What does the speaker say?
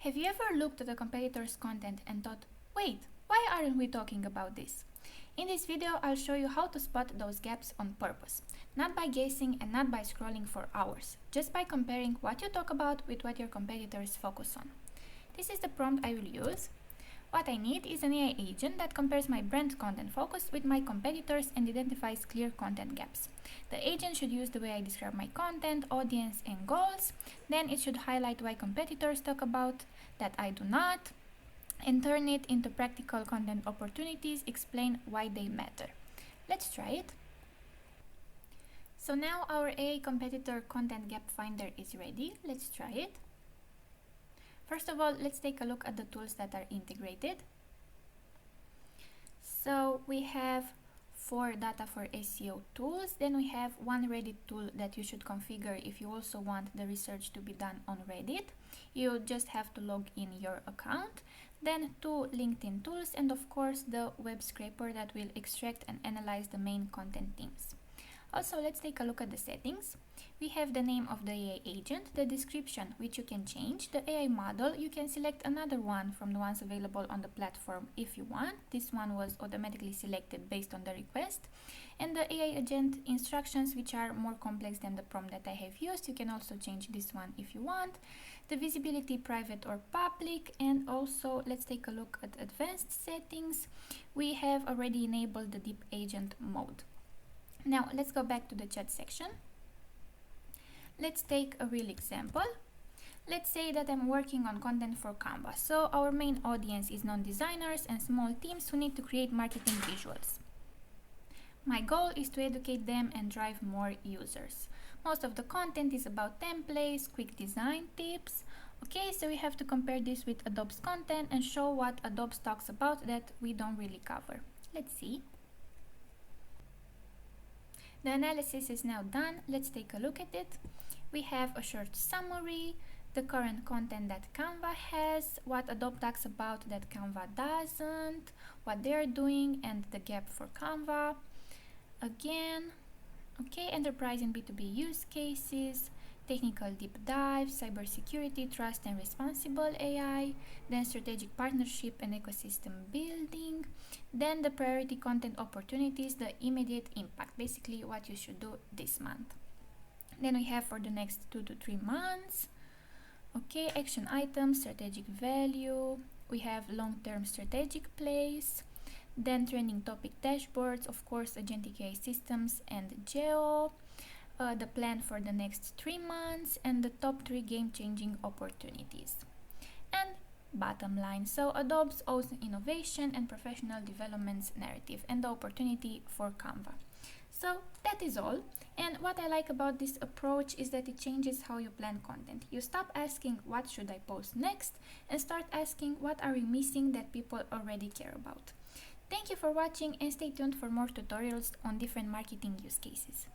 Have you ever looked at a competitor's content and thought, wait, why aren't we talking about this? In this video, I'll show you how to spot those gaps on purpose, not by guessing and not by scrolling for hours, just by comparing what you talk about with what your competitors focus on. This is the prompt I will use. What I need is an AI agent that compares my brand content focus with my competitors and identifies clear content gaps. The agent should use the way I describe my content, audience, and goals. Then it should highlight why competitors talk about that I do not, and turn it into practical content opportunities, explain why they matter. Let's try it. So now our AI competitor content gap finder is ready. Let's try it. First of all, let's take a look at the tools that are integrated. So we have 4 data for SEO tools. Then we have one Reddit tool that you should configure if you also want the research to be done on Reddit. You just have to log in your account. Then 2 LinkedIn tools, and of course the web scraper that will extract and analyze the main content themes. Also, let's take a look at the settings. We have the name of the AI agent, the description, which you can change, the AI model. You can select another one from the ones available on the platform if you want. This one was automatically selected based on the request. And the AI agent instructions, which are more complex than the prompt that I have used. You can also change this one if you want. The visibility, private or public. And also, let's take a look at advanced settings. We have already enabled the deep agent mode. Now let's go back to the chat section. Let's take a real example. Let's say that I'm working on content for Canva. So our main audience is non-designers and small teams who need to create marketing visuals. My goal is to educate them and drive more users. Most of the content is about templates, quick design tips. Okay, so we have to compare this with Adobe's content and show what Adobe talks about that we don't really cover. Let's see. The analysis is now done. Let's take a look at it. We have a short summary, the current content that Canva has, what Adobe talks about that Canva doesn't, what they're doing, and the gap for Canva. Again, okay, enterprise and B2B use cases, technical deep dive, cybersecurity, trust and responsible AI, then strategic partnership and ecosystem building, then the priority content opportunities, the immediate impact, basically what you should do this month. Then we have for the next 2 to 3 months, okay, action items, strategic value, we have long-term strategic plays, then trending topic dashboards, of course, agentic AI systems and geo, the plan for the next 3 months, and the top 3 game-changing opportunities. And bottom line, so Adobe's own innovation and professional developments narrative and the opportunity for Canva. So that is all. And what I like about this approach is that it changes how you plan content. You stop asking what should I post next and start asking what are we missing that people already care about. Thank you for watching and stay tuned for more tutorials on different marketing use cases.